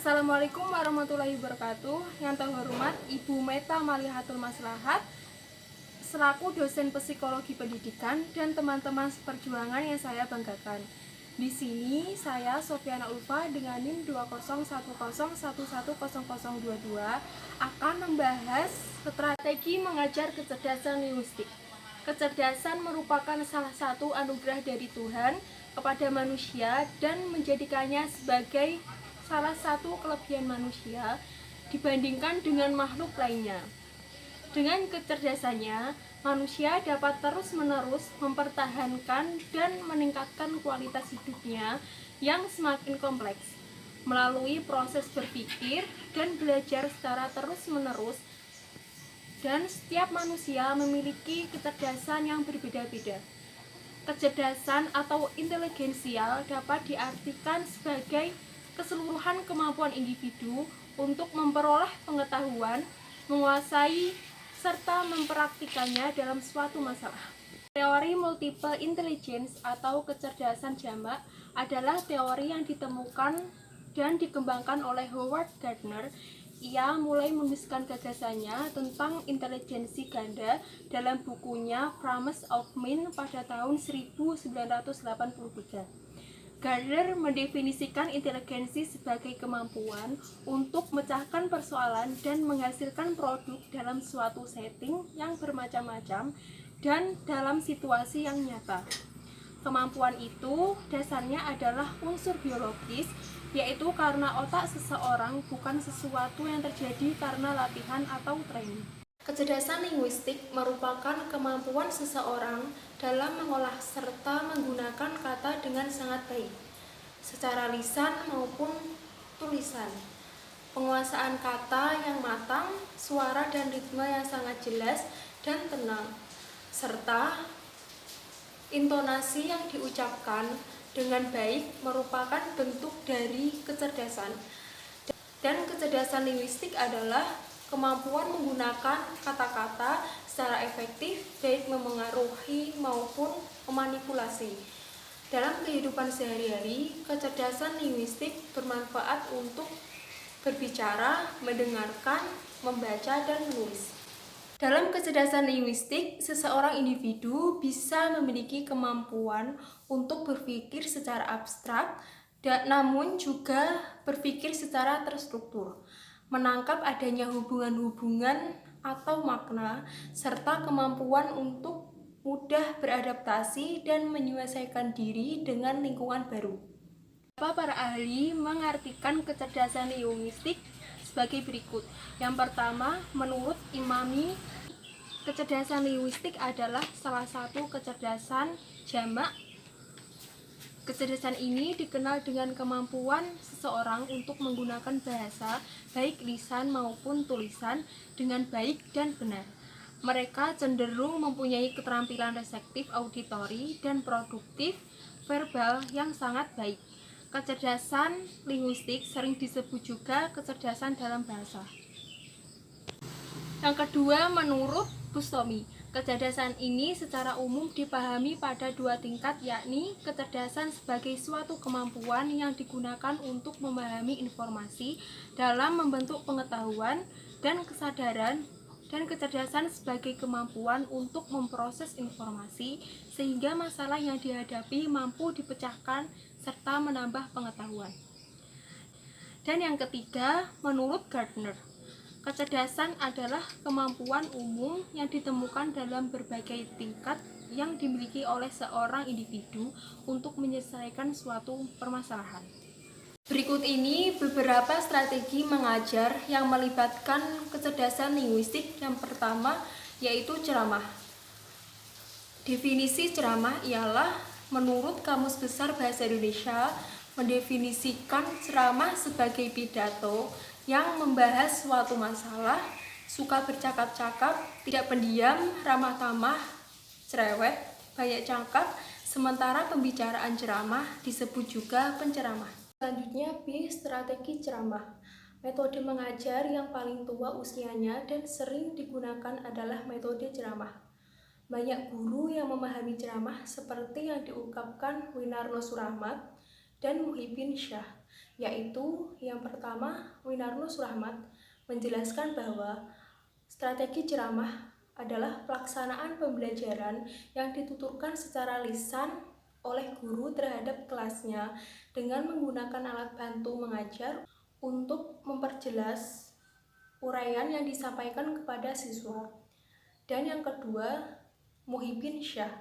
Assalamualaikum warahmatullahi wabarakatuh. Yang terhormat Ibu Meta Malihatul Maslahat selaku dosen psikologi pendidikan dan teman-teman seperjuangan yang saya banggakan. Di sini saya Sofiana Ulfa dengan NIM 2010110022 akan membahas strategi mengajar kecerdasan linguistik. Kecerdasan merupakan salah satu anugerah dari Tuhan kepada manusia dan menjadikannya sebagai salah satu kelebihan manusia dibandingkan dengan makhluk lainnya. Dengan kecerdasannya, manusia dapat terus-menerus mempertahankan dan meningkatkan kualitas hidupnya yang semakin kompleks melalui proses berpikir dan belajar secara terus-menerus. Dan setiap manusia memiliki kecerdasan yang berbeda-beda. Kecerdasan atau inteligensial dapat diartikan sebagai keseluruhan kemampuan individu untuk memperoleh pengetahuan, menguasai, serta mempraktikkannya dalam suatu masalah. Teori multiple intelligence atau kecerdasan jamak adalah teori yang ditemukan dan dikembangkan oleh Howard Gardner. Ia mulai menuliskan gagasannya tentang intelijensi ganda dalam bukunya Promise of Mind pada tahun 1983. Gardner mendefinisikan inteligensi sebagai kemampuan untuk memecahkan persoalan dan menghasilkan produk dalam suatu setting yang bermacam-macam dan dalam situasi yang nyata. Kemampuan itu dasarnya adalah unsur biologis, yaitu karena otak seseorang bukan sesuatu yang terjadi karena latihan atau training. Kecerdasan linguistik merupakan kemampuan seseorang dalam mengolah serta menggunakan kata dengan sangat baik, secara lisan maupun tulisan. Penguasaan kata yang matang, suara dan ritme yang sangat jelas dan tenang, serta intonasi yang diucapkan dengan baik merupakan bentuk dari kecerdasan. Dan kecerdasan linguistik adalah kemampuan menggunakan kata-kata secara efektif, baik memengaruhi maupun memanipulasi. Dalam kehidupan sehari-hari, kecerdasan linguistik bermanfaat untuk berbicara, mendengarkan, membaca, dan menulis. Dalam kecerdasan linguistik, seseorang individu bisa memiliki kemampuan untuk berpikir secara abstrak, namun juga berpikir secara terstruktur, menangkap adanya hubungan-hubungan atau makna, serta kemampuan untuk mudah beradaptasi dan menyesuaikan diri dengan lingkungan baru. Para ahli mengartikan kecerdasan linguistik sebagai berikut. Yang pertama, menurut Imami, kecerdasan linguistik adalah salah satu kecerdasan jamak. Kecerdasan ini dikenal dengan kemampuan seseorang untuk menggunakan bahasa, baik lisan maupun tulisan, dengan baik dan benar. Mereka cenderung mempunyai keterampilan reseptif auditori dan produktif verbal yang sangat baik. Kecerdasan linguistik sering disebut juga kecerdasan dalam bahasa. Yang kedua, menurut Bustami, kecerdasan ini secara umum dipahami pada dua tingkat, yakni kecerdasan sebagai suatu kemampuan yang digunakan untuk memahami informasi dalam membentuk pengetahuan dan kesadaran, dan kecerdasan sebagai kemampuan untuk memproses informasi sehingga masalah yang dihadapi mampu dipecahkan serta menambah pengetahuan. Dan yang ketiga, menurut Gardner, kecerdasan adalah kemampuan umum yang ditemukan dalam berbagai tingkat yang dimiliki oleh seorang individu untuk menyelesaikan suatu permasalahan. Berikut ini beberapa strategi mengajar yang melibatkan kecerdasan linguistik. Yang pertama yaitu ceramah. Definisi ceramah ialah menurut Kamus Besar Bahasa Indonesia mendefinisikan ceramah sebagai pidato yang membahas suatu masalah, suka bercakap-cakap, tidak pendiam, ramah tamah, cerewet, banyak cakap, sementara pembicaraan ceramah disebut juga penceramah. Selanjutnya, B. Strategi ceramah. Metode mengajar yang paling tua usianya dan sering digunakan adalah metode ceramah. Banyak guru yang memahami ceramah seperti yang diungkapkan Winarno Surahmat dan Muhyiddin Syah. yaitu yang pertama, Winarno Surahmat menjelaskan bahwa strategi ceramah adalah pelaksanaan pembelajaran yang dituturkan secara lisan oleh guru terhadap kelasnya dengan menggunakan alat bantu mengajar untuk memperjelas uraian yang disampaikan kepada siswa. Dan yang kedua, Muhyiddin Syah,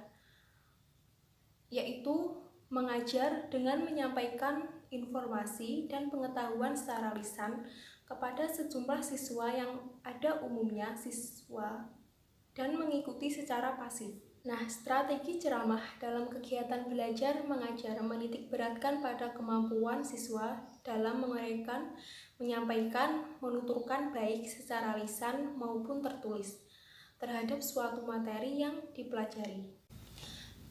yaitu mengajar dengan menyampaikan informasi dan pengetahuan secara lisan kepada sejumlah siswa yang ada umumnya siswa dan mengikuti secara pasif. Nah, strategi ceramah dalam kegiatan belajar mengajar menitik beratkan pada kemampuan siswa dalam menguraikan, menyampaikan, menuturkan baik secara lisan maupun tertulis terhadap suatu materi yang dipelajari.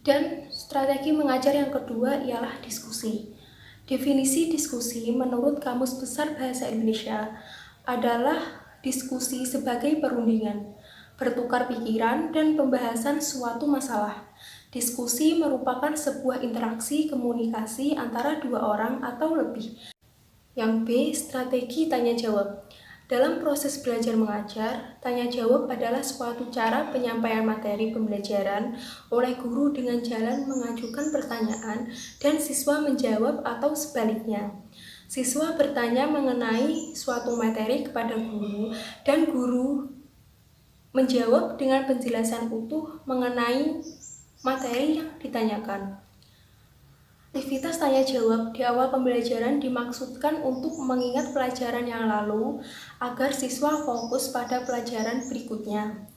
Dan strategi mengajar yang kedua ialah diskusi. Definisi diskusi menurut Kamus Besar Bahasa Indonesia adalah diskusi sebagai perundingan, bertukar pikiran, dan pembahasan suatu masalah. Diskusi merupakan sebuah interaksi komunikasi antara dua orang atau lebih. Yang B, strategi tanya-jawab. Dalam proses belajar mengajar, tanya-jawab adalah suatu cara penyampaian materi pembelajaran oleh guru dengan jalan mengajukan pertanyaan dan siswa menjawab atau sebaliknya. Siswa bertanya mengenai suatu materi kepada guru dan guru menjawab dengan penjelasan utuh mengenai materi yang ditanyakan. Aktivitas tanya-jawab di awal pembelajaran dimaksudkan untuk mengingat pelajaran yang lalu agar siswa fokus pada pelajaran berikutnya.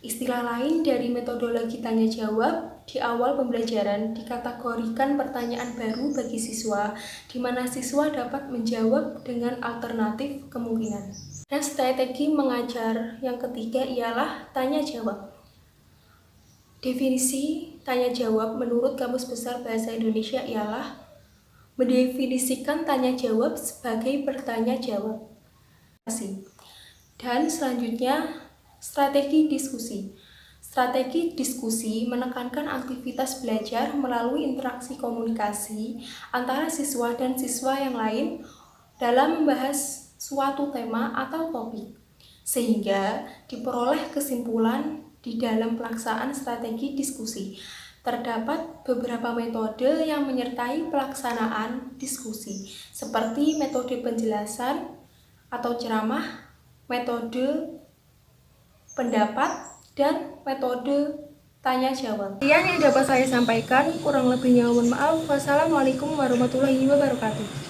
Istilah lain dari metodologi tanya-jawab di awal pembelajaran dikategorikan pertanyaan baru bagi siswa, di mana siswa dapat menjawab dengan alternatif kemungkinan. Dan strategi mengajar yang ketiga ialah tanya-jawab. Definisi tanya-jawab menurut Kamus Besar Bahasa Indonesia ialah mendefinisikan tanya-jawab sebagai bertanya-jawab. Dan selanjutnya, strategi diskusi. Strategi diskusi menekankan aktivitas belajar melalui interaksi komunikasi antara siswa dan siswa yang lain dalam membahas suatu tema atau topik, sehingga diperoleh kesimpulan di dalam pelaksanaan strategi diskusi. Terdapat beberapa metode yang menyertai pelaksanaan diskusi, seperti metode penjelasan atau ceramah, metode pendapat, dan metode tanya-jawab. Sekian yang dapat saya sampaikan, kurang lebihnya mohon maaf. Wassalamualaikum warahmatullahi wabarakatuh.